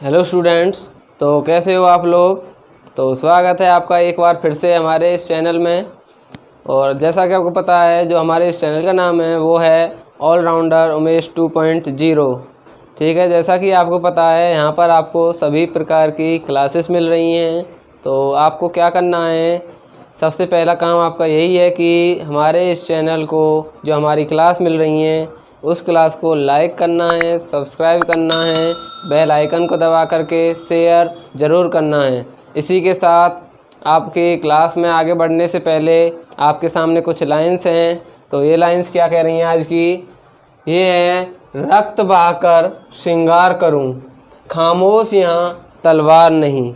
Hello students, तो कैसे हो आप लोग। तो स्वागत है आपका एक बार फिर से हमारे इस चैनल में। और जैसा कि आपको पता है, जो हमारे इस चैनल का नाम है वो है ऑलराउंडर उमेश 2.0। ठीक है, जैसा कि आपको पता है यहाँ पर आपको सभी प्रकार की क्लासेस मिल रही हैं। तो आपको क्या करना है, सबसे पहला काम आपका यही है कि हमारे इस चैनल को, जो हमारी क्लास मिल रही हैं उस क्लास को लाइक करना है, सब्सक्राइब करना है, बेल आइकन को दबा करके शेयर ज़रूर करना है। इसी के साथ आपके क्लास में आगे बढ़ने से पहले आपके सामने कुछ लाइंस हैं। तो ये लाइंस क्या कह रही हैं आज की, ये है रक्त बहाकर श्रृंगार करूं, खामोश यहाँ तलवार नहीं।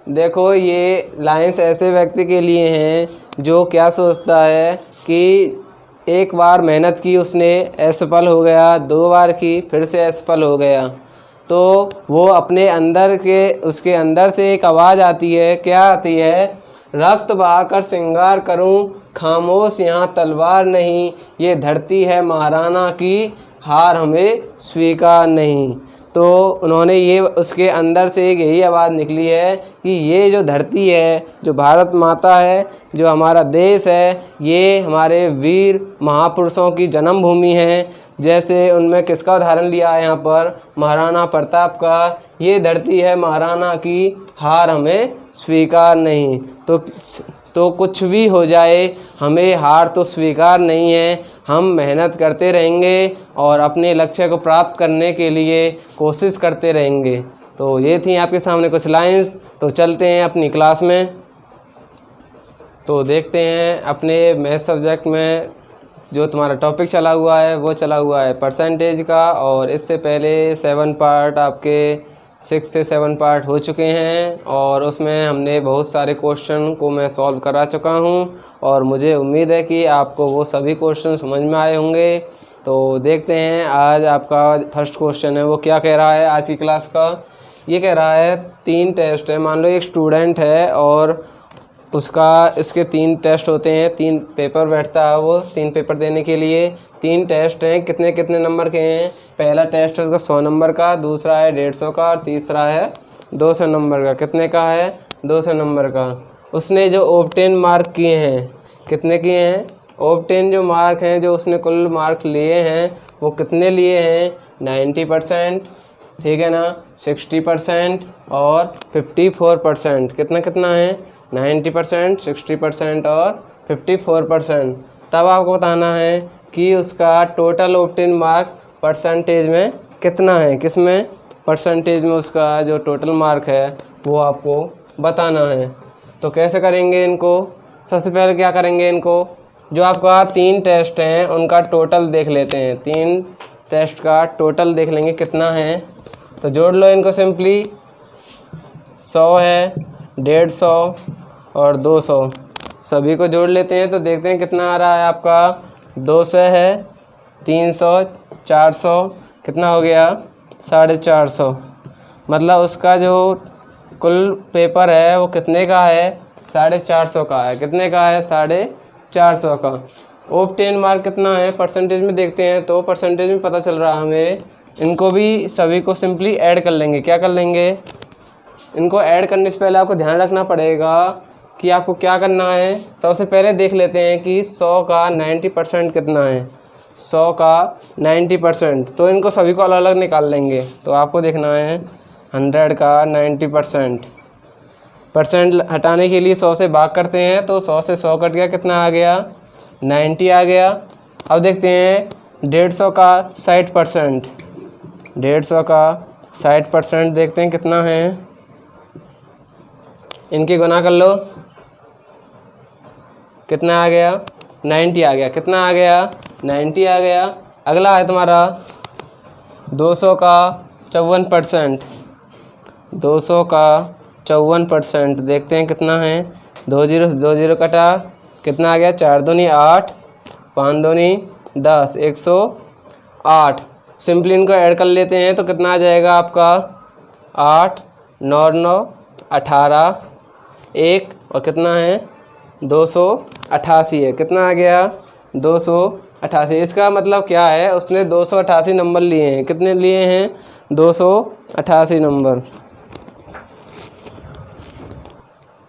देखो, ये लाइंस ऐसे व्यक्ति के लिए हैं जो क्या सोचता है कि एक बार मेहनत की उसने, असफल हो गया, 2 बार की फिर से असफल हो गया। तो वो अपने अंदर के, उसके अंदर से एक आवाज़ आती है, क्या आती है, रक्त बहाकर श्रृंगार करूं, खामोश यहाँ तलवार नहीं, ये धरती है महाराना की, हार हमें स्वीकार नहीं। तो उन्होंने ये, उसके अंदर से एक यही आवाज़ निकली है कि ये जो धरती है, जो भारत माता है, जो हमारा देश है, ये हमारे वीर महापुरुषों की जन्मभूमि है। जैसे उनमें किसका उदाहरण लिया है यहाँ पर, महाराणा प्रताप का, ये धरती है महाराना की, हार हमें स्वीकार नहीं। तो कुछ भी हो जाए, हमें हार तो स्वीकार नहीं है। हम मेहनत करते रहेंगे और अपने लक्ष्य को प्राप्त करने के लिए कोशिश करते रहेंगे। तो ये थी आपके सामने कुछ लाइंस। तो चलते हैं अपनी क्लास में। तो देखते हैं अपने मैथ सब्जेक्ट में जो तुम्हारा टॉपिक चला हुआ है वो चला हुआ है परसेंटेज का। और इससे पहले 7 पार्ट आपके 6 से 7 पार्ट हो चुके हैं और उसमें हमने बहुत सारे क्वेश्चन को मैं सॉल्व करा चुका हूं और मुझे उम्मीद है कि आपको वो सभी क्वेश्चन समझ में आए होंगे। तो देखते हैं आज आपका फर्स्ट क्वेश्चन है वो क्या कह रहा है आज की क्लास का। ये कह रहा है 3 टेस्ट है। मान लो एक स्टूडेंट है और इसके 3 टेस्ट होते हैं, 3 पेपर बैठता है वो 3 पेपर देने के लिए। 3 टेस्ट हैं, कितने कितने नंबर के हैं। पहला टेस्ट है उसका 100 नंबर का, दूसरा है 150 का और तीसरा है 200 नंबर का। कितने का है, 200 नंबर का। उसने जो ऑब्टेन मार्क किए हैं, कितने किए हैं, ऑब्टेन जो मार्क हैं, जो उसने कुल मार्क लिए हैं वो कितने लिए हैं, 90%, ठीक है ना, 60% और 54%। कितना कितना है, 90%, 60% और 54%। तब आपको बताना है कि उसका टोटल ऑब्टेन मार्क परसेंटेज में कितना है, किस में, परसेंटेज में उसका जो टोटल मार्क है वो आपको बताना है। तो कैसे करेंगे इनको, सबसे पहले क्या करेंगे, इनको जो आपका 3 टेस्ट हैं उनका टोटल देख लेते हैं। 3 टेस्ट का टोटल देख लेंगे कितना है। तो जोड़ लो इनको सिंपली, 100 है, 150 और 200, सभी को जोड़ लेते हैं। तो देखते हैं कितना आ रहा है आपका, 200 है, 300, 400, कितना हो गया, 450। मतलब उसका जो कुल पेपर है वो कितने का है, 450 का है। कितने का है, 450 का। ऑब्टेन मार्क कितना है, परसेंटेज में देखते हैं। तो परसेंटेज में पता चल रहा है हमें, इनको भी सभी को सिंपली ऐड कर लेंगे। क्या कर लेंगे, इनको ऐड करने से पहले आपको ध्यान रखना पड़ेगा कि आपको क्या करना है। सबसे पहले देख लेते हैं कि 100 का 90% कितना है। 100 का 90%, तो इनको सभी को अलग अलग निकाल लेंगे। तो आपको देखना है 100 का 90%, परसेंट हटाने के लिए 100 से भाग करते हैं। तो 100 से 100 कट गया, कितना आ गया, 90 आ गया। अब देखते हैं 150 का 60%, 150 का 60% देखते हैं कितना है, इनकी गुना कर लो, कितना आ गया, 90 आ गया। कितना आ गया, 90 आ गया। अगला है तुम्हारा 200 का 54%, 200 का 54% देखते हैं कितना है, 2 0 कटा, कितना आ गया, 4 दूनी 8, 5 दूनी 10, 108। सिंपली इनको ऐड कर लेते हैं तो कितना आ जाएगा आपका, 8 9 9 18, 1 और कितना है, 288 है। कितना आ गया, 288। इसका मतलब क्या है, उसने 288 नंबर लिए हैं। कितने लिए हैं, 288 नंबर।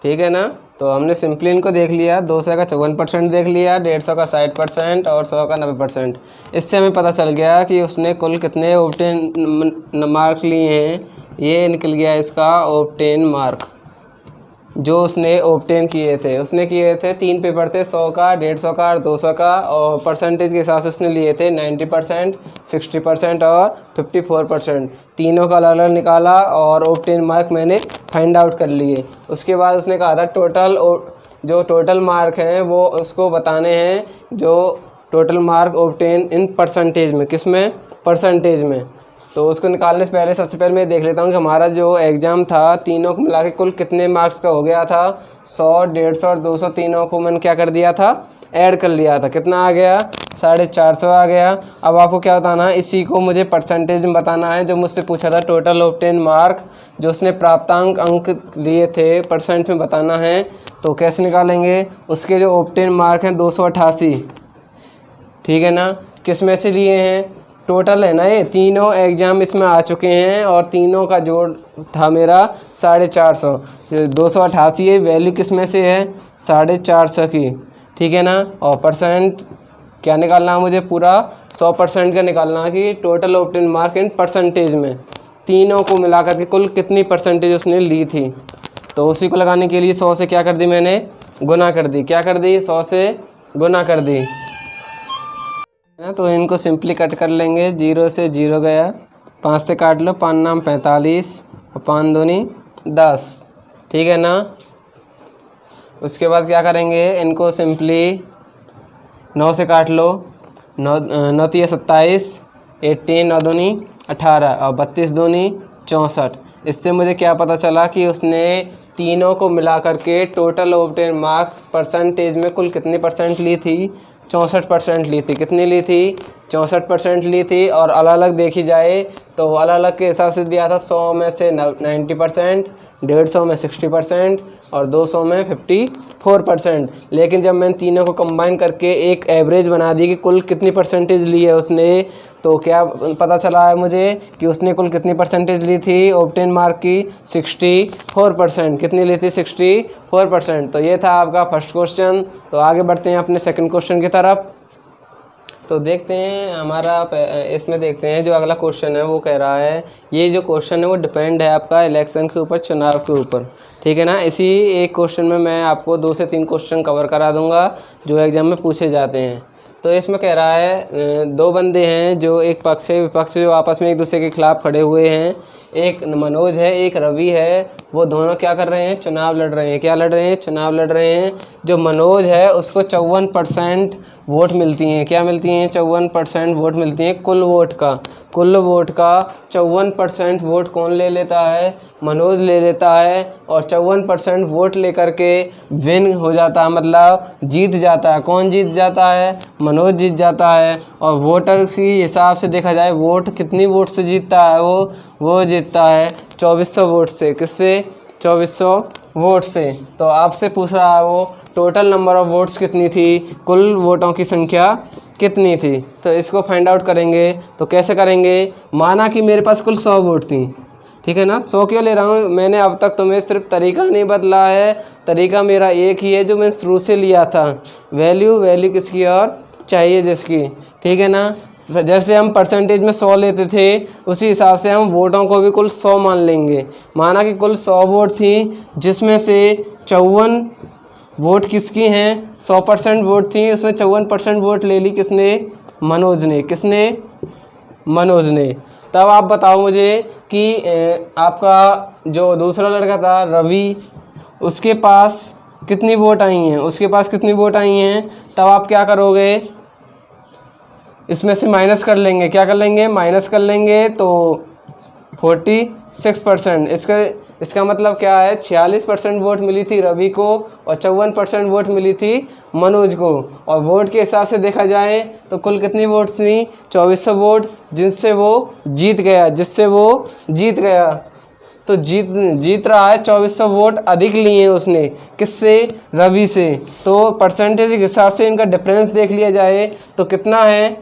ठीक है ना। तो हमने सिंपली इनको देख लिया, 200 का 54% देख लिया, 150 का 60% और 100 का 90%। इससे हमें पता चल गया कि उसने कुल कितने ऑब्टेन मार्क लिए हैं। ये निकल गया इसका ऑब्टेन मार्क जो उसने ऑब्टेन किए थे। उसने किए थे 3 पेपर थे, 100 का, 150 का और 200 का, और परसेंटेज के हिसाब से उसने लिए थे 90%, 60% और 54%। तीनों का अलग अलग निकाला और ऑब्टेन मार्क मैंने फाइंड आउट कर लिए। उसके बाद उसने कहा था जो टोटल मार्क हैं वो उसको बताने हैं, जो total mark obtain in percentage में, किस में, परसेंटेज में। तो उसको निकालने से पहले सबसे पहले मैं देख लेता हूँ कि हमारा जो एग्ज़ाम था तीनों को मिला के कुल कितने मार्क्स का हो गया था। 100, 150 और 200 तीनों को मैंने क्या कर दिया था, ऐड कर लिया था। कितना आ गया, 450 आ गया। अब आपको क्या बताना है, इसी को मुझे परसेंटेज में बताना है, जो मुझसे पूछा था टोटल ऑब्टेन मार्क, जो उसने प्राप्तांक अंक लिए थे परसेंट में बताना है। तो कैसे निकालेंगे, उसके जो ऑब्टेन मार्क हैं 288, ठीक है ना, किस में से लिए हैं, टोटल है ना, ये तीनों एग्ज़ाम इसमें आ चुके हैं और तीनों का जोड़ था मेरा 450। 288 वैल्यू किस में से है, 450 की, ठीक है ना। और परसेंट क्या निकालना है मुझे, पूरा 100% का निकालना है कि total obtain mark in percentage में तीनों को मिलाकर के कुल कितनी परसेंटेज उसने ली थी। तो उसी को लगाने के लिए 100 से क्या कर दी मैंने, गुना कर दी। क्या कर दी, 100 से गुना कर दी। तो इनको सिंपली कट कर लेंगे, 0 से 0 गया, 5 से काट लो, 5 नाम 45 और 5 दूनी 10, ठीक है ना। उसके बाद क्या करेंगे, इनको सिंपली 9 से काट लो, 9 तिया 27, 18, 9 दूनी 18 और 32 दूनी 64। इससे मुझे क्या पता चला कि उसने तीनों को मिला करके टोटल ऑब्टेन मार्क्स परसेंटेज में कुल कितनी परसेंट ली थी, 64% ली थी। कितनी ली थी, 64% ली थी। और अलग अलग देखी जाए तो अलग अलग के हिसाब से दिया था, 100 में से 90%, 150 में 60% और 200 में 54%। लेकिन जब मैंने तीनों को कंबाइन करके एक एवरेज बना दी कि कुल कितनी परसेंटेज ली है उसने, तो क्या पता चला है मुझे कि उसने कुल कितनी परसेंटेज ली थी ऑब्टेन मार्क की, 64%। कितनी ली थी, 64%। तो ये था आपका फर्स्ट क्वेश्चन। तो आगे बढ़ते हैं अपने सेकंड क्वेश्चन की तरफ। तो देखते हैं हमारा इसमें देखते हैं जो अगला क्वेश्चन है वो कह रहा है, ये जो क्वेश्चन है वो डिपेंड है आपका इलेक्शन के ऊपर, चुनाव के ऊपर, ठीक है ना। इसी एक क्वेश्चन में मैं आपको 2 से 3 क्वेश्चन कवर करा दूंगा जो एग्जाम में पूछे जाते हैं। तो इसमें कह रहा है 2 बंदे हैं जो एक पक्ष है विपक्ष, जो आपस में एक दूसरे के खिलाफ खड़े हुए हैं। एक मनोज है, एक रवि है। वो दोनों क्या कर रहे हैं, चुनाव लड़ रहे हैं। क्या लड़ रहे हैं, चुनाव लड़ रहे हैं। जो मनोज है उसको 54% वोट मिलती हैं। क्या मिलती हैं, 54% वोट मिलती हैं कुल वोट का। कुल वोट का 54% वोट कौन ले लेता है, मनोज ले लेता है। और 54% वोट लेकर के विन हो जाता है, मतलब जीत जाता है। कौन जीत जाता है, मनोज जीत जाता है। और वोटर के हिसाब से देखा जाए वोट कितनी वोट से जीतता है, वो जीतता है 2400 वोट से। किससे, 2400 वोट से। तो आपसे पूछ रहा है वो टोटल नंबर ऑफ वोट्स कितनी थी, कुल वोटों की संख्या कितनी थी। तो इसको फाइंड आउट करेंगे। तो कैसे करेंगे, माना कि मेरे पास कुल 100 वोट थी, ठीक है ना। 100 क्यों ले रहा हूँ, मैंने अब तक तुम्हें सिर्फ तरीका नहीं बदला है, तरीका मेरा एक ही है जो मैंने शुरू से लिया था। वैल्यू किसकी और चाहिए जिसकी, ठीक है ना। जैसे हम परसेंटेज में 100 लेते थे उसी हिसाब से हम वोटों को भी कुल 100 मान लेंगे। माना कि कुल 100 वोट थी जिसमें से 54 वोट किसकी हैं, 100% वोट थी, उसमें 54% वोट ले ली किसने, मनोज ने। किसने, मनोज ने। तब आप बताओ मुझे कि आपका जो दूसरा लड़का था रवि, उसके पास कितनी वोट आई हैं, उसके पास कितनी वोट आई हैं। तब आप क्या करोगे, इसमें से माइनस कर लेंगे। क्या कर लेंगे, माइनस कर लेंगे। तो 46%, इसका मतलब क्या है, 46% वोट मिली थी रवि को और 54% वोट मिली थी मनोज को। और वोट के हिसाब से देखा जाए तो कुल कितनी वोट्स थी, 2400 वोट, जिससे वो जीत गया। तो जीत रहा है, 2400 वोट अधिक लिए उसने, किससे, रवि से। तो परसेंटेज के हिसाब से इनका डिफरेंस देख लिया जाए तो कितना है,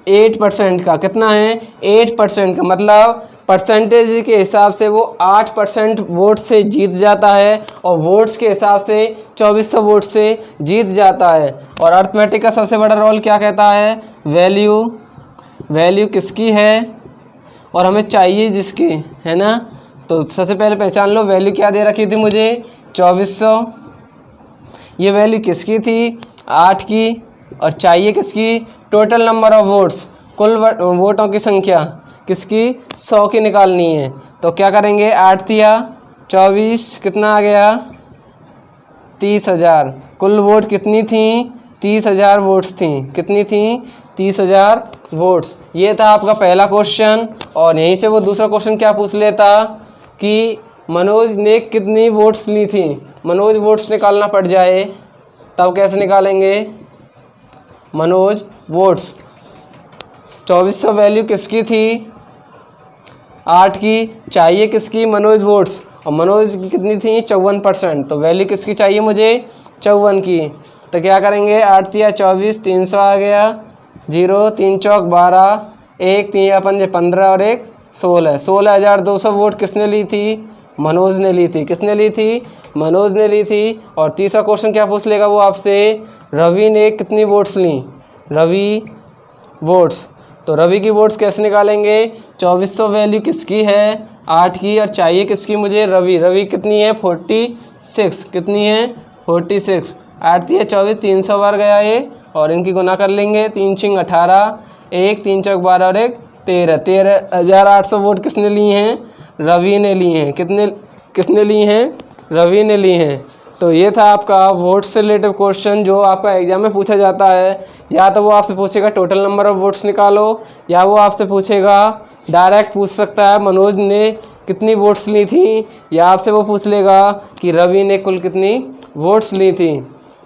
8% का। कितना है, 8% का। मतलब परसेंटेज के हिसाब से वो 8% वोट से जीत जाता है और वोट्स के हिसाब से 2400 वोट से जीत जाता है। और अर्थमेटिक का सबसे बड़ा रोल क्या कहता है, वैल्यू किसकी है और हमें चाहिए जिसकी, है ना। तो सबसे पहले पहचान लो वैल्यू क्या दे रखी थी मुझे, 2400। ये वैल्यू किसकी थी, 8 की, और चाहिए किसकी, टोटल नंबर ऑफ वोट्स, कुल वोटों की संख्या किसकी, 100 की निकालनी है। तो क्या करेंगे, 8 दिया 24, कितना आ गया, 30,000। कुल वोट कितनी थी, 30,000 वोट्स थी। कितनी थी, 30,000 वोट्स। ये था आपका पहला क्वेश्चन। और यहीं से वो दूसरा क्वेश्चन क्या पूछ लेता कि मनोज ने कितनी वोट्स ली थी। मनोज वोट्स निकालना पड़ जाए तब कैसे निकालेंगे, मनोज वोट्स, 2400 वैल्यू किसकी थी, 8 की, चाहिए किसकी, मनोज वोट्स, और मनोज की कितनी थी, 54%। तो वैल्यू किसकी चाहिए मुझे, 54 की। तो क्या करेंगे, 8 दिया 24, 300 आ गया, 0 3 चौक 12, 1 3 या 5 15 और 1 16। 16,200 वोट किसने ली थी, मनोज ने ली थी। किसने ली थी, मनोज ने ली थी। और तीसरा क्वेश्चन क्या पूछ लेगा वो आपसे, रवि ने कितनी वोट्स ली, रवि वोट्स। तो रवि की वोट्स कैसे निकालेंगे, 2400 वैल्यू किसकी है, 8 की, और चाहिए किसकी मुझे, रवि कितनी है, 46। कितनी है, 46। 8 दिया 24, 300 बार गया ये, और इनकी गुना कर लेंगे, 3 छिंग 18, 1 3 चौक 12 और 1 13। 13,800 वोट किसने लिए हैं, रवि ने लिए हैं। किसने लिए हैं, रवि ने लिए हैं। तो ये था आपका वोट से रिलेटेड क्वेश्चन जो आपका एग्जाम में पूछा जाता है। या तो वो आपसे पूछेगा टोटल नंबर ऑफ वोट्स निकालो, या वो आपसे पूछेगा डायरेक्ट पूछ सकता है मनोज ने कितनी वोट्स ली थी, या आपसे वो पूछ लेगा कि रवि ने कुल कितनी वोट्स ली थी।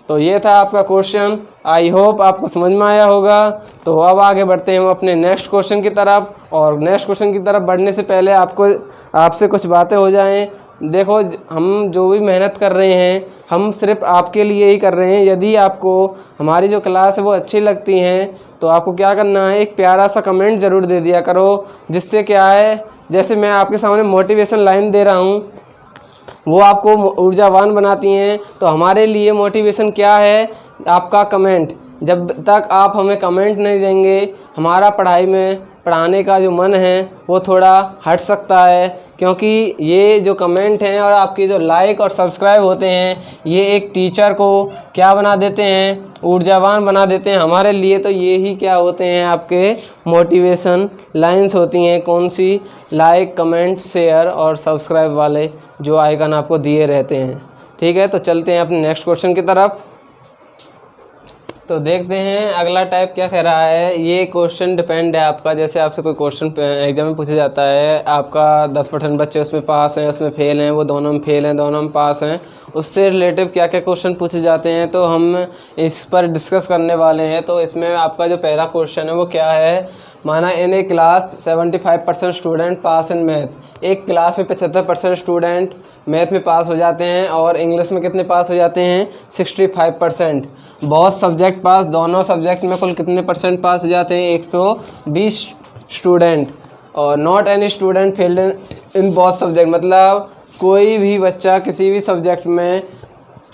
तो ये था आपका क्वेश्चन। आई होप आपको समझ में आया होगा। तो अब आगे बढ़ते हैं हम अपने नेक्स्ट क्वेश्चन की तरफ। और नेक्स्ट क्वेश्चन की तरफ बढ़ने से पहले आपसे कुछ बातें हो जाएं। देखो, हम जो भी मेहनत कर रहे हैं हम सिर्फ आपके लिए ही कर रहे हैं। यदि आपको हमारी जो क्लास है वो अच्छी लगती हैं तो आपको क्या करना है, एक प्यारा सा कमेंट ज़रूर दे दिया करो, जिससे क्या है, जैसे मैं आपके सामने मोटिवेशन लाइन दे रहा हूँ वो आपको ऊर्जावान बनाती हैं। तो हमारे लिए मोटिवेशन क्या है, आपका कमेंट। जब तक आप हमें कमेंट नहीं देंगे हमारा पढ़ाने का जो मन है वो थोड़ा हट सकता है, क्योंकि ये जो कमेंट हैं और आपके जो लाइक और सब्सक्राइब होते हैं ये एक टीचर को क्या बना देते हैं, ऊर्जावान बना देते हैं। हमारे लिए तो ये ही क्या होते हैं, आपके मोटिवेशन लाइंस होती हैं। कौन सी, लाइक कमेंट शेयर और सब्सक्राइब वाले जो आइकन आपको दिए रहते हैं। ठीक है, तो चलते हैं अपने नेक्स्ट क्वेश्चन की तरफ। तो देखते हैं अगला टाइप क्या कह रहा है। ये क्वेश्चन डिपेंड है आपका, जैसे आपसे कोई क्वेश्चन एग्जाम में पूछा जाता है, आपका 10% बच्चे उसमें पास हैं, उसमें फेल हैं, वो दोनों में फेल हैं, दोनों में पास हैं, उससे रिलेटिव क्या क्या क्वेश्चन पूछे जाते हैं, तो हम इस पर डिस्कस करने वाले हैं। तो इसमें आपका जो पहला क्वेश्चन है वो क्या है, माना in a class 75% student pass in math. एक क्लास में 75% स्टूडेंट मैथ में पास हो जाते हैं और इंग्लिश में कितने पास हो जाते हैं, 65%। बहुत सब्जेक्ट पास, दोनों सब्जेक्ट में कुल कितने परसेंट पास हो जाते हैं, 120 स्टूडेंट। और not any student failed in both subject, मतलब कोई भी बच्चा किसी भी सब्जेक्ट में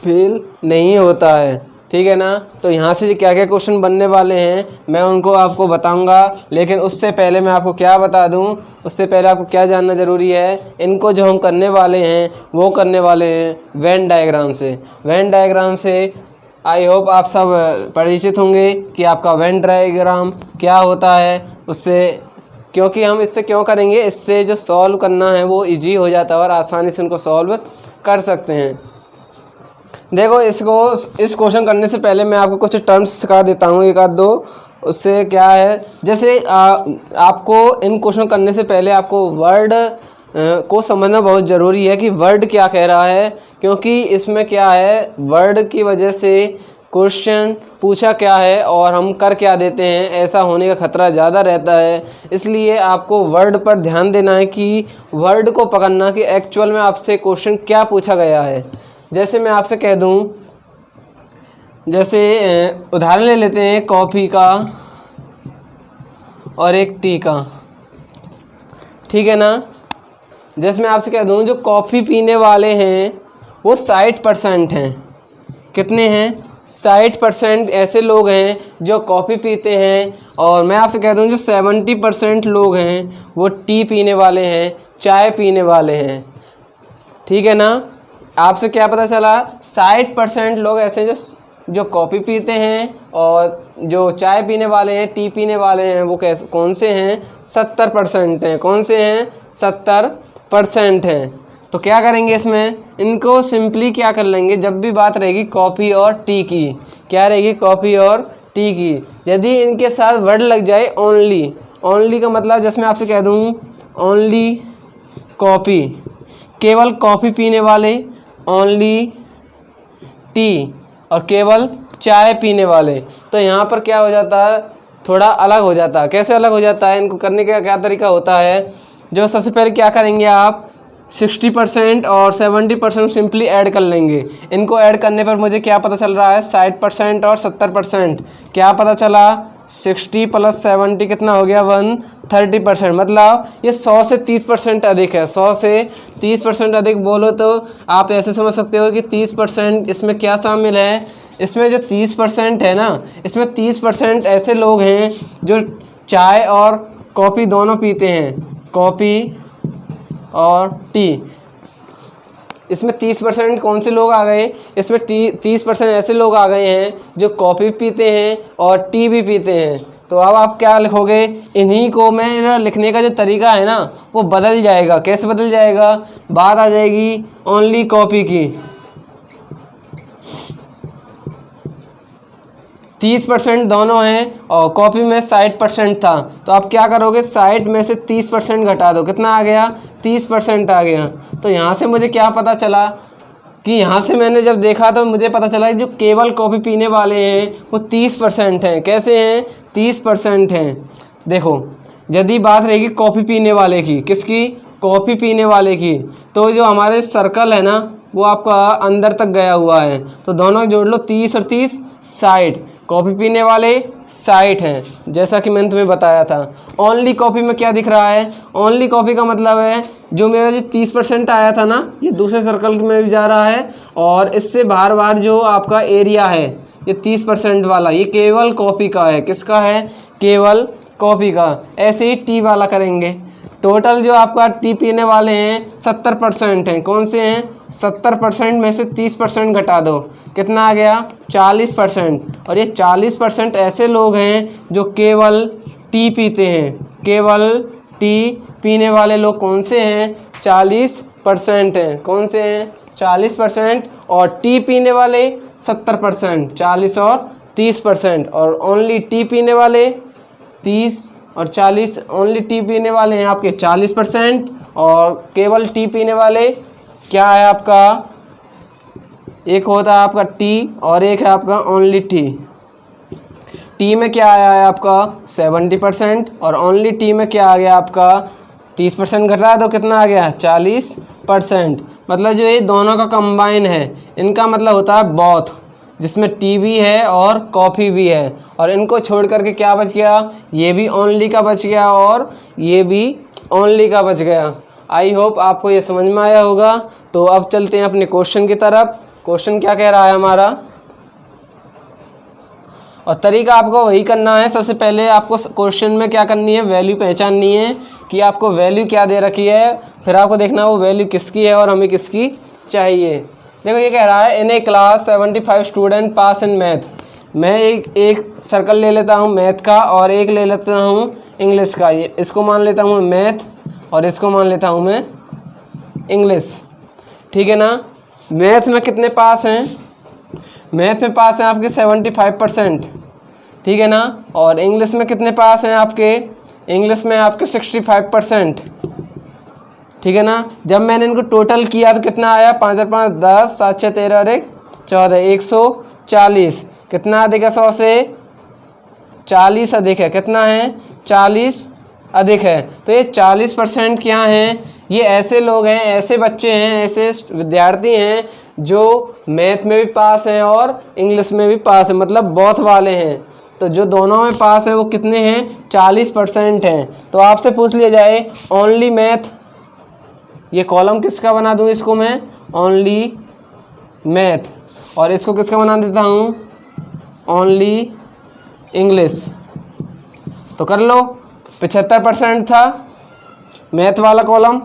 फेल नहीं होता है। ठीक है ना। तो यहाँ से क्या क्या क्वेश्चन बनने वाले हैं मैं उनको आपको बताऊंगा, लेकिन उससे पहले मैं आपको क्या बता दूं, उससे पहले आपको क्या जानना ज़रूरी है। इनको जो हम करने वाले हैं वो करने वाले हैं वेन डायग्राम से। वेन डायग्राम से आई होप आप सब परिचित होंगे कि आपका वेन डायग्राम क्या होता है उससे, क्योंकि हम इससे क्यों करेंगे, इससे जो सॉल्व करना है वो ईजी हो जाता है और आसानी से उनको सॉल्व कर सकते हैं। देखो, इस क्वेश्चन करने से पहले मैं आपको कुछ टर्म्स सिखा देता हूँ, एक आध दो। उससे क्या है, जैसे आपको इन क्वेश्चन करने से पहले आपको वर्ड को समझना बहुत ज़रूरी है कि वर्ड क्या कह रहा है, क्योंकि इसमें क्या है, वर्ड की वजह से क्वेश्चन पूछा क्या है और हम कर क्या देते हैं, ऐसा होने का खतरा ज़्यादा रहता है। इसलिए आपको वर्ड पर ध्यान देना है कि वर्ड को पकड़ना कि एक्चुअल में आपसे क्वेश्चन क्या पूछा गया है। जैसे मैं आपसे कह दूं, जैसे उदाहरण ले लेते हैं कॉफ़ी का और एक टी का। ठीक है ना। जैसे मैं आपसे कह दूँ जो कॉफ़ी पीने वाले हैं वो 60% हैं। कितने हैं? 60% ऐसे लोग हैं जो कॉफ़ी पीते हैं। और मैं आपसे कह दूं जो 70% लोग हैं वो टी पीने वाले हैं, चाय पीने वाले हैं। ठीक है ना। आपसे क्या पता चला? 60% लोग ऐसे जो कॉफ़ी पीते हैं और जो चाय पीने वाले हैं, टी पीने वाले हैं, वो कैसे कौन से हैं? 70% हैं। कौन से हैं? 70% हैं। तो क्या करेंगे इसमें? इनको सिंपली क्या कर लेंगे, जब भी बात रहेगी कॉफ़ी और टी की, क्या रहेगी? कॉफ़ी और टी की। यदि इनके साथ वर्ड लग जाए ओनली, ओनली का मतलब जैसे मैं आपसे कह दूँ ओनली कॉफ़ी, केवल कॉफ़ी पीने वाले, ओनली टी, और केवल चाय पीने वाले, तो यहाँ पर क्या हो जाता है? थोड़ा अलग हो जाता है। कैसे अलग हो जाता है? इनको करने का क्या तरीका होता है? जो सबसे पहले क्या करेंगे आप 60% और 70% सिंपली ऐड कर लेंगे। इनको ऐड करने पर मुझे क्या पता चल रहा है? 60% और 70%। क्या पता चला? 60 + 70 कितना हो गया? 130%। मतलब ये 100 से 30% अधिक है। 100 से 30% अधिक बोलो तो आप ऐसे समझ सकते हो कि 30% इसमें क्या शामिल है? इसमें जो 30% है ना, इसमें 30% ऐसे लोग हैं जो चाय और कॉफ़ी दोनों पीते हैं, कॉफ़ी और टी। इसमें 30% कौन से लोग आ गए? इसमें 30% ऐसे लोग आ गए हैं जो कॉफ़ी पीते हैं और टी भी पीते हैं। तो अब आप क्या लिखोगे? इन्हीं को मेरा लिखने का जो तरीका है ना वो बदल जाएगा। कैसे बदल जाएगा? बात आ जाएगी ओनली कॉफ़ी की, 30% दोनों हैं और कॉफ़ी में 60% था। तो आप क्या करोगे? 60 में से 30% घटा दो। कितना आ गया? 30% आ गया। तो यहाँ से मुझे क्या पता चला कि यहाँ से मैंने जब देखा तो मुझे पता चला कि जो केवल कॉफ़ी पीने वाले हैं वो 30% हैं। कैसे हैं? 30% हैं। देखो, यदि बात रहेगी कॉफ़ी पीने वाले की, किसकी? कॉफ़ी पीने वाले की, तो जो हमारे सर्कल है ना वो आपका अंदर तक गया हुआ है, तो दोनों जोड़ लो, 30 और 30 60। कॉफ़ी पीने वाले 60 हैं, जैसा कि मैंने तुम्हें बताया था। ओनली कॉफ़ी में क्या दिख रहा है? ओनली कॉफ़ी का मतलब है जो मेरा जो 30% आया था ना, ये दूसरे सर्कल में भी जा रहा है, और इससे बाहर बाहर जो आपका एरिया है ये 30% वाला, ये केवल कॉफ़ी का है। किसका है? केवल कॉफ़ी का। ऐसे ही टी वाला करेंगे। टोटल जो आपका टी पीने वाले हैं 70% हैं। कौन से हैं? 70% में से 30% घटा दो, कितना आ गया? 40%। और ये 40% ऐसे लोग हैं जो केवल टी पीते हैं। केवल टी पीने वाले लोग कौन से हैं? 40% हैं। कौन से हैं? 40%। और टी पीने वाले 70%, 40 और 30%। और ओनली टी पीने वाले 30 और 40, ओनली टी पीने वाले हैं आपके 40%, और केवल टी पीने वाले क्या है आपका? एक होता है आपका टी और एक है आपका ओनली टी। टी में क्या आया है आपका? 70%, और ओनली टी में क्या आ गया आपका? 30% घटा दो, कितना आ गया? 40%। मतलब जो ये दोनों का कंबाइन है, इनका मतलब होता है बोथ, जिसमें टी भी है और कॉफ़ी भी है। और इनको छोड़ करके क्या बच गया? ये भी ओनली का बच गया और ये भी ओनली का बच गया। आई होप आपको ये समझ में आया होगा। तो अब चलते हैं अपने क्वेश्चन की तरफ। क्वेश्चन क्या कह रहा है हमारा, और तरीका आपको वही करना है। सबसे पहले आपको क्वेश्चन में क्या करनी है? वैल्यू पहचाननी है कि आपको वैल्यू क्या दे रखी है, फिर आपको देखना वो वैल्यू किसकी है और हमें किसकी चाहिए। देखो ये कह रहा है in a class 75 student pass in math. मैं एक सर्कल ले लेता हूँ मैथ का और एक ले लेता हूँ इंग्लिश का। ये इसको मान लेता हूँ मैथ और इसको मान लेता हूँ मैं इंग्लिश। ठीक है ना। मैथ में कितने पास हैं? मैथ में पास हैं आपके 75%। ठीक है ना। और इंग्लिश में कितने पास हैं आपके? इंग्लिश में आपके 65%। ठीक है ना। जब मैंने इनको टोटल किया तो कितना आया? 5 और 5 10, 7 6 13 और 1 14, 140। कितना अधिक है? 100 से 40 अधिक है। कितना है? 40 अधिक है। तो ये 40% क्या हैं? ये ऐसे लोग हैं, ऐसे बच्चे हैं, ऐसे विद्यार्थी हैं जो मैथ में भी पास हैं और इंग्लिश में भी पास हैं, मतलब बोथ वाले हैं। तो जो दोनों में पास है वो कितने हैं, 40% हैं। तो आपसे पूछ लिया जाए ओनली मैथ, ये कॉलम किसका बना दूं, इसको मैं ओनली मैथ, और इसको किसका बना देता हूँ, ओनली इंग्लिश। तो कर लो, 75% था मैथ वाला कॉलम,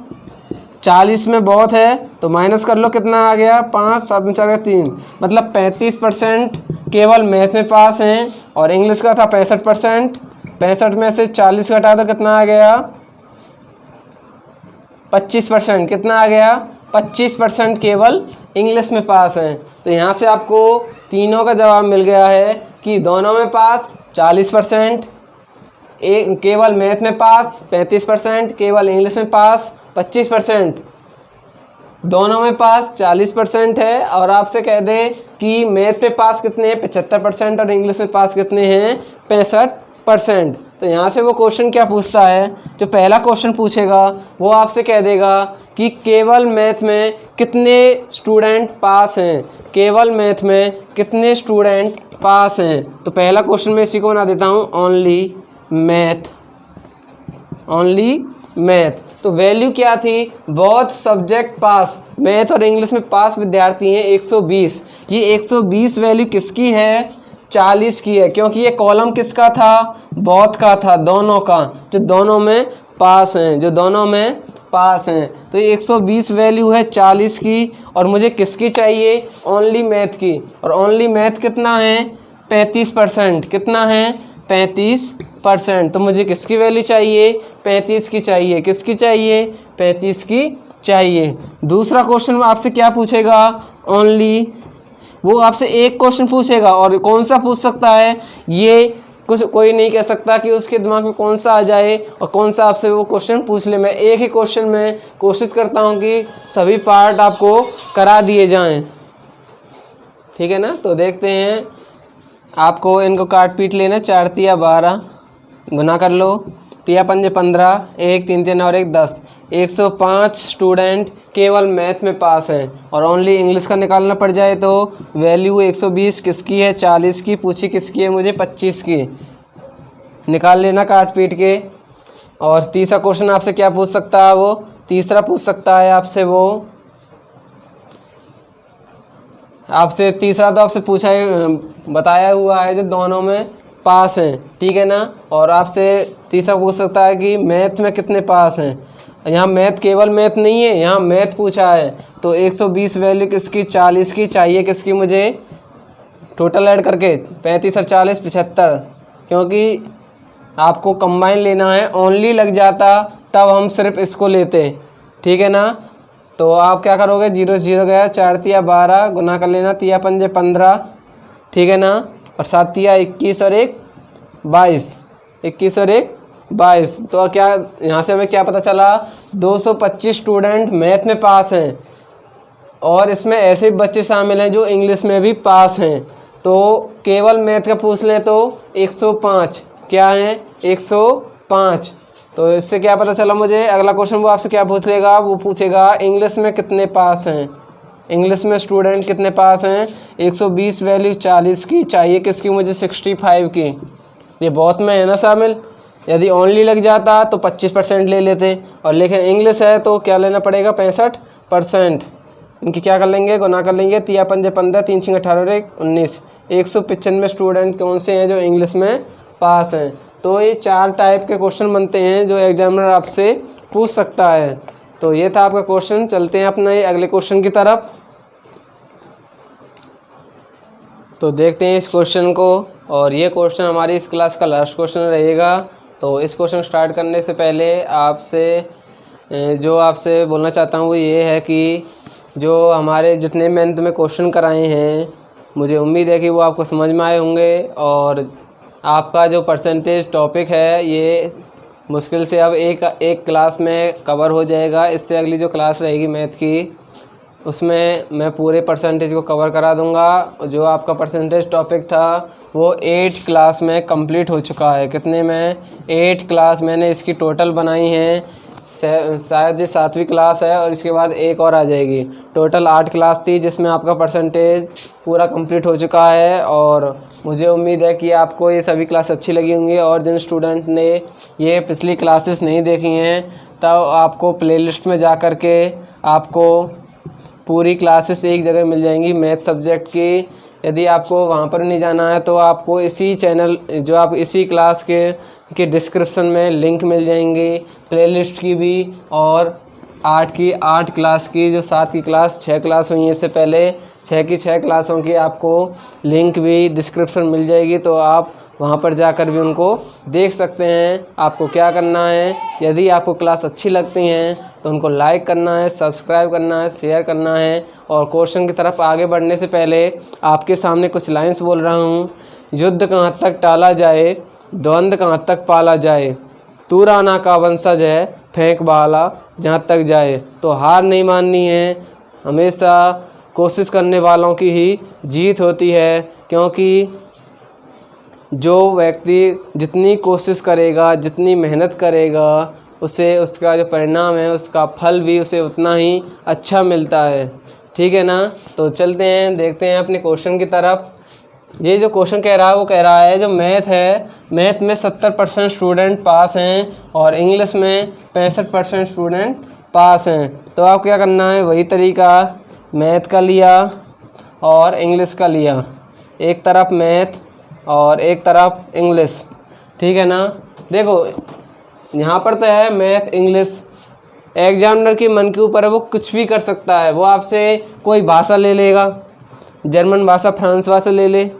40 में बहुत है तो माइनस कर लो, कितना आ गया, 5, 7 में 4 3, मतलब 35% केवल मैथ में पास हैं। और इंग्लिश का था 65%, 65 में से 40 घटा दो, कितना आ गया, 25%, कितना आ गया, 25% केवल इंग्लिश में पास हैं। तो यहाँ से आपको तीनों का जवाब मिल गया है कि दोनों में पास 40%, एक केवल मैथ में पास 35%, केवल इंग्लिश में पास 25%, दोनों में पास 40% है। और आपसे कह दे कि मैथ पे पास कितने हैं, 75%, और इंग्लिश में पास कितने हैं, 65%। तो यहाँ से वो क्वेश्चन क्या पूछता है, जो पहला क्वेश्चन पूछेगा वो आपसे कह देगा कि केवल मैथ में कितने स्टूडेंट पास हैं, केवल मैथ में कितने स्टूडेंट पास हैं। तो पहला क्वेश्चन मैं इसी को बना देता हूँ, ओनली मैथ, ओनली मैथ। तो वैल्यू क्या थी, बहुत सब्जेक्ट पास, मैथ और इंग्लिश में पास विद्यार्थी हैं 120। ये 120 वैल्यू किसकी है, 40 की है, क्योंकि ये कॉलम किसका था, बहुत का था, दोनों का, जो दोनों में पास हैं, जो दोनों में पास हैं। तो ये 120 वैल्यू है 40 की, और मुझे किसकी चाहिए, ओनली मैथ की। और ओनली मैथ कितना है, 35%, कितना है, 35%। तो मुझे किसकी वैल्यू चाहिए, 35 की चाहिए, किसकी चाहिए, 35 की चाहिए। दूसरा क्वेश्चन आपसे क्या पूछेगा, ओनली, वो आपसे एक क्वेश्चन पूछेगा, और कौन सा पूछ सकता है, ये कुछ कोई नहीं कह सकता कि उसके दिमाग में कौन सा आ जाए और कौन सा आपसे वो क्वेश्चन पूछ ले। मैं एक ही क्वेश्चन में कोशिश करता हूँ कि सभी पार्ट आपको करा दिए जाएं, ठीक है ना। तो देखते हैं, आपको इनको काट पीट लेना, 4 तिया 12, गुना कर लो, तिया पंजे 15, 1 3 3 और 1 10, 105 स्टूडेंट केवल मैथ में पास हैं। और ओनली इंग्लिश का निकालना पड़ जाए तो वैल्यू 120 किसकी है, 40 की, पूछी किसकी है मुझे, 25 की, निकाल लेना काट पीट के। और तीसरा क्वेश्चन आपसे क्या पूछ सकता है, वो तीसरा पूछ सकता है आपसे, वो आपसे तीसरा तो आपसे पूछा है, बताया हुआ है जो दोनों में पास हैं, ठीक है ना। और आपसे तीसरा पूछ सकता है कि मैथ में कितने पास हैं। यहाँ मैथ केवल मैथ नहीं है, यहाँ मैथ पूछा है। तो 120 वैल्यू किसकी, 40 की चाहिए, किसकी मुझे, टोटल ऐड करके 35 और 40 75, क्योंकि आपको कंबाइन लेना है। ओनली लग जाता तब हम सिर्फ इसको लेते, ठीक है ना। तो आप क्या करोगे, 0 0 गया, 4 तिया 12, गुना कर लेना, तिया पंजे 15, ठीक है ना, और 7 तिया 21 और 1 22, 21 और 1 22। तो क्या यहाँ से हमें क्या पता चला, 225 स्टूडेंट मैथ में पास हैं, और इसमें ऐसे भी बच्चे शामिल हैं जो इंग्लिश में भी पास हैं। तो केवल मैथ का पूछ लें तो 105, क्या है, 105। तो इससे क्या पता चला मुझे, अगला क्वेश्चन वो आपसे क्या पूछ लेगा, वो पूछेगा इंग्लिश में कितने पास हैं, इंग्लिश में स्टूडेंट कितने पास हैं। 120 वैल्यू 40 की चाहिए, किसकी मुझे, 65 की। ये बहुत में है ना शामिल, यदि ओनली लग जाता तो 25% ले लेते, और लेकिन इंग्लिश है तो क्या लेना पड़ेगा, 65%। इनकी क्या कर लेंगे, गुना कर लेंगे, तिया पंजे 15, 3 6 18 और 1 19, 195 स्टूडेंट कौन से हैं जो इंग्लिश में पास हैं। तो ये 4 टाइप के क्वेश्चन बनते हैं जो एग्जामिनर आपसे पूछ सकता है। तो ये था आपका क्वेश्चन। चलते हैं अपने अगले क्वेश्चन की तरफ। तो देखते हैं इस क्वेश्चन को, और ये क्वेश्चन हमारी इस क्लास का लास्ट क्वेश्चन रहेगा। तो इस क्वेश्चन स्टार्ट करने से पहले आपसे बोलना चाहता हूँ वो ये है कि जो हमारे जितने मैंने तुम्हें क्वेश्चन कराए हैं, मुझे उम्मीद है कि वो आपको समझ में आए होंगे, और आपका जो परसेंटेज टॉपिक है ये मुश्किल से अब एक क्लास में कवर हो जाएगा। इससे अगली जो क्लास रहेगी मैथ की, उसमें मैं पूरे परसेंटेज को कवर करा दूंगा। जो आपका परसेंटेज टॉपिक था वो 8 क्लास में कंप्लीट हो चुका है। कितने में, 8 क्लास मैंने इसकी टोटल बनाई हैं। शायद ये 7वीं क्लास है और इसके बाद एक और आ जाएगी। टोटल 8 क्लास थी जिसमें आपका परसेंटेज पूरा कंप्लीट हो चुका है। और मुझे उम्मीद है कि आपको ये सभी क्लास अच्छी लगी होंगी। और जिन स्टूडेंट ने ये पिछली क्लासेस नहीं देखी हैं तब आपको प्लेलिस्ट में जा कर के आपको पूरी क्लासेस एक जगह मिल जाएंगी मैथ सब्जेक्ट की। यदि आपको वहाँ पर नहीं जाना है तो आपको इसी चैनल जो आप इसी क्लास के डिस्क्रिप्शन में लिंक मिल जाएंगी प्लेलिस्ट की भी, और 8 क्लास की जो 7 की क्लास 6 क्लास हुई है इससे पहले 6 की 6 क्लासों की आपको लिंक भी डिस्क्रिप्शन मिल जाएगी। तो आप वहाँ पर जाकर भी उनको देख सकते हैं। आपको क्या करना है, यदि आपको क्लास अच्छी लगती हैं तो उनको लाइक करना है, सब्सक्राइब करना है, शेयर करना है। और क्वेश्चन की तरफ आगे बढ़ने से पहले आपके सामने कुछ लाइंस बोल रहा हूँ। युद्ध कहाँ तक टाला जाए, द्वंद्व कहाँ तक पाला जाए, तू राणा का वंशज है, फेंक बहाला जहाँ तक जाए। तो हार नहीं माननी है, हमेशा कोशिश करने वालों की ही जीत होती है। क्योंकि जो व्यक्ति जितनी कोशिश करेगा, जितनी मेहनत करेगा, उसे उसका जो परिणाम है उसका फल भी उसे उतना ही अच्छा मिलता है। ठीक है ना। तो चलते हैं, देखते हैं अपने क्वेश्चन की तरफ। ये जो क्वेश्चन कह रहा है वो कह रहा है जो मैथ है, मैथ में 70% स्टूडेंट पास हैं और इंग्लिश में 65% स्टूडेंट पास हैं। तो आप क्या करना है, वही तरीका मैथ का लिया और इंग्लिश का लिया, एक तरफ मैथ और एक तरफ इंग्लिश। ठीक है ना। देखो यहाँ पर तो है मैथ इंग्लिश, एग्जामिनर के मन के ऊपर है, वो कुछ भी कर सकता है। वो आपसे कोई भाषा ले लेगा, जर्मन भाषा, फ्रांस भाषा ले ले,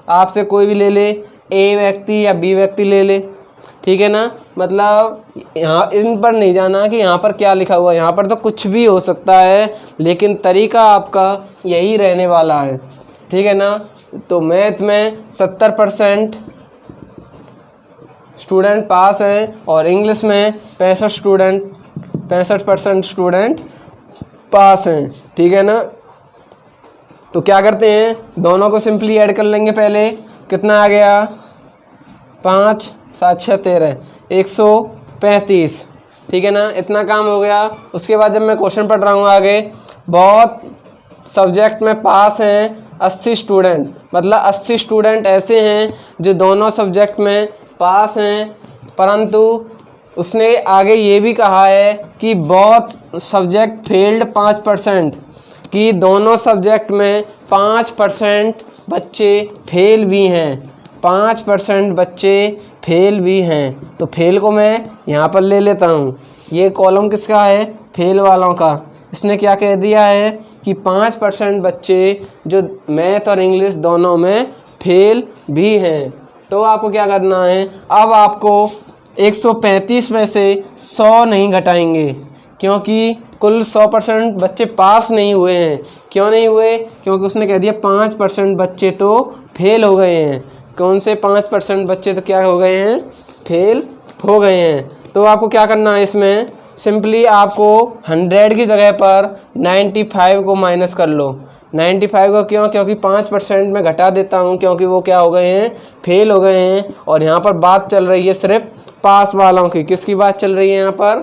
आपसे कोई भी ले ले, ए व्यक्ति या बी व्यक्ति ले ले। ठीक है ना। मतलब यहाँ इन पर नहीं जाना कि यहाँ पर क्या लिखा हुआ है, यहाँ पर तो कुछ भी हो सकता है, लेकिन तरीका आपका यही रहने वाला है। ठीक है ना। तो मैथ में 70% स्टूडेंट पास हैं और इंग्लिश में 65% स्टूडेंट पास हैं। ठीक है ना। तो क्या करते हैं, दोनों को सिंपली ऐड कर लेंगे। पहले कितना आ गया, 5 7 6 13 135। ठीक है ना। इतना काम हो गया। उसके बाद जब मैं क्वेश्चन पढ़ रहा हूँ आगे, बहुत सब्जेक्ट में पास हैं 80 स्टूडेंट, मतलब 80 स्टूडेंट ऐसे हैं जो दोनों सब्जेक्ट में पास हैं। परंतु उसने आगे ये भी कहा है कि बहुत सब्जेक्ट फेल्ड 5%, कि दोनों सब्जेक्ट में 5% बच्चे फेल भी हैं, 5% बच्चे फेल भी हैं। तो फेल को मैं यहाँ पर ले लेता हूँ। ये कॉलम किसका है, फेल वालों का। इसने क्या कह दिया है कि 5% बच्चे जो मैथ और इंग्लिश दोनों में फेल भी हैं। तो आपको क्या करना है, अब आपको 135 में से 100 नहीं घटाएंगे, क्योंकि कुल 100% बच्चे पास नहीं हुए हैं। क्यों नहीं हुए, क्योंकि उसने कह दिया 5% बच्चे तो फेल हो गए हैं। कौन से 5% बच्चे तो क्या हो गए हैं, फेल हो गए हैं। तो आपको क्या करना है, इसमें सिंपली आपको 100 की जगह पर 95 को माइनस कर लो। 95 को क्यों, क्योंकि 5% में घटा देता हूँ, क्योंकि वो क्या हो गए हैं, फेल हो गए हैं। और यहाँ पर बात चल रही है सिर्फ पास वालों की। किसकी बात चल रही है यहाँ पर,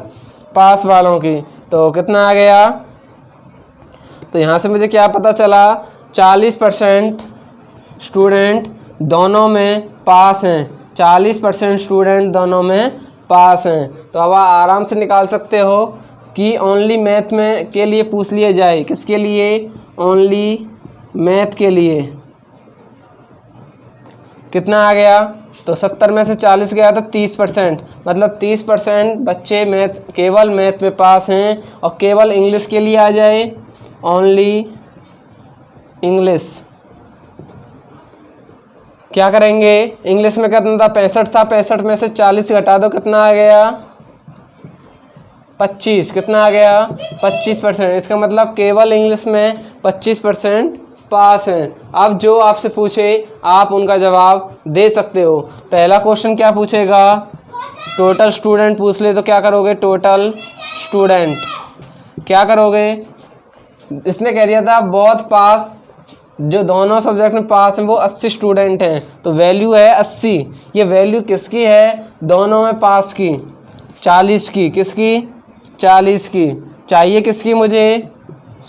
पास वालों की। तो कितना आ गया, तो यहाँ से मुझे क्या पता चला, 40% स्टूडेंट दोनों में पास हैं, 40% स्टूडेंट दोनों में पास हैं। तो अब आप आराम से निकाल सकते हो कि ओनली मैथ में के लिए पूछ लिया जाए। किसके लिए, ओनली मैथ के लिए। कितना आ गया, तो 70 में से 40 गया तो 30%, मतलब 30% बच्चे मैथ, केवल मैथ में पास हैं। और केवल इंग्लिश के लिए आ जाए, ओनली इंग्लिश। क्या करेंगे, इंग्लिश में कितना था, 65 था, 65 में से 40 घटा दो, कितना आ गया, 25। कितना आ गया, 25%। इसका मतलब केवल इंग्लिश में 25% पास हैं। अब जो आपसे पूछे आप उनका जवाब दे सकते हो। पहला क्वेश्चन क्या पूछेगा, टोटल स्टूडेंट पूछ ले, तो क्या करोगे, टोटल स्टूडेंट क्या करोगे। इसने कह दिया था बहुत पास, जो दोनों सब्जेक्ट में पास हैं वो 80 स्टूडेंट हैं, तो वैल्यू है 80। ये वैल्यू किसकी है, दोनों में पास की, 40 की। किसकी, 40 की, चाहिए किसकी मुझे,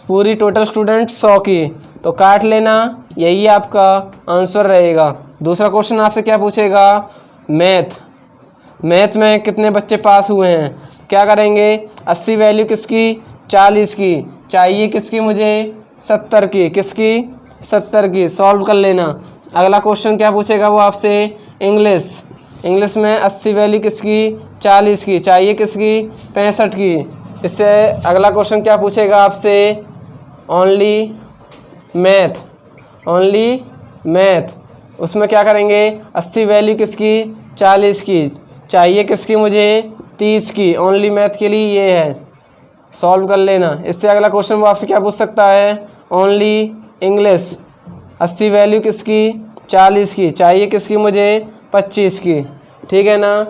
पूरी टोटल स्टूडेंट 100 की, तो काट लेना, यही आपका आंसर रहेगा। दूसरा क्वेश्चन आपसे क्या पूछेगा, मैथ में कितने बच्चे पास हुए हैं, क्या करेंगे, 80 वैल्यू किसकी, 40 की, चाहिए किसकी मुझे, 70 की, किसकी, 70 की, सॉल्व कर लेना। अगला क्वेश्चन क्या पूछेगा वो आपसे, इंग्लिश में 80 वैल्यू किसकी, 40 की, चाहिए किसकी, 65 की। इससे अगला क्वेश्चन क्या पूछेगा आपसे, ओनली मैथ, उसमें क्या करेंगे, 80 वैल्यू किसकी, 40 की, चाहिए किसकी मुझे, 30 की, ओनली मैथ के लिए ये है, सॉल्व कर लेना। इससे अगला क्वेश्चन वो आपसे क्या पूछ सकता है, ओनली इंग्लिश, 80 वैल्यू किसकी, 40 की, चाहिए किसकी मुझे, 25 की, ठीक है ना।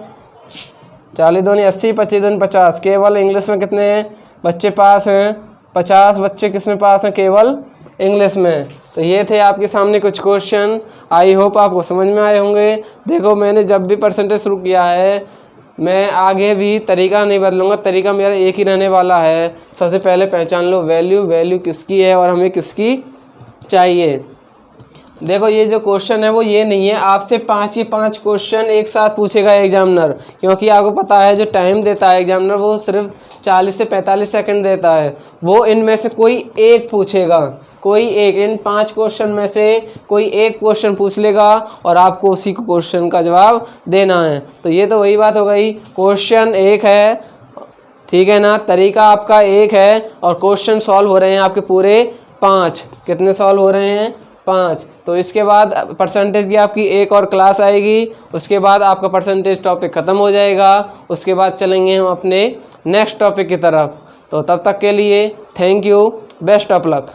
40 दूनी 80, 25 दूनी 50, केवल इंग्लिश में कितने बच्चे पास हैं, 50 बच्चे किस में पास हैं, केवल इंग्लिश में। तो ये थे आपके सामने कुछ क्वेश्चन, आई होप आपको समझ में आए होंगे। देखो मैंने जब भी परसेंटेज शुरू किया है, मैं आगे भी तरीका नहीं बदलूंगा, तरीका मेरा एक ही रहने वाला है। सबसे पहले पहचान लो वैल्यू किसकी है और हमें किसकी चाहिए। देखो ये जो क्वेश्चन है वो ये नहीं है आपसे 5 के 5 क्वेश्चन एक साथ पूछेगा एग्जामिनर, क्योंकि आपको पता है जो टाइम देता है एग्जामिनर वो सिर्फ 40 से 45 सेकंड देता है। वो इनमें से कोई एक पूछेगा, कोई एक, इन 5 क्वेश्चन में से कोई एक क्वेश्चन पूछ लेगा और आपको उसी को क्वेश्चन का जवाब देना है। तो ये तो वही बात हो गई, क्वेश्चन एक है, ठीक है ना, तरीका आपका एक है और क्वेश्चन सॉल्व हो रहे हैं आपके पूरे 5। कितने सॉल्व हो रहे हैं, 5। तो इसके बाद परसेंटेज की आपकी एक और क्लास आएगी, उसके बाद आपका परसेंटेज टॉपिक ख़त्म हो जाएगा, उसके बाद चलेंगे हम अपने नेक्स्ट टॉपिक की तरफ। तो तब तक के लिए thank you, best of luck.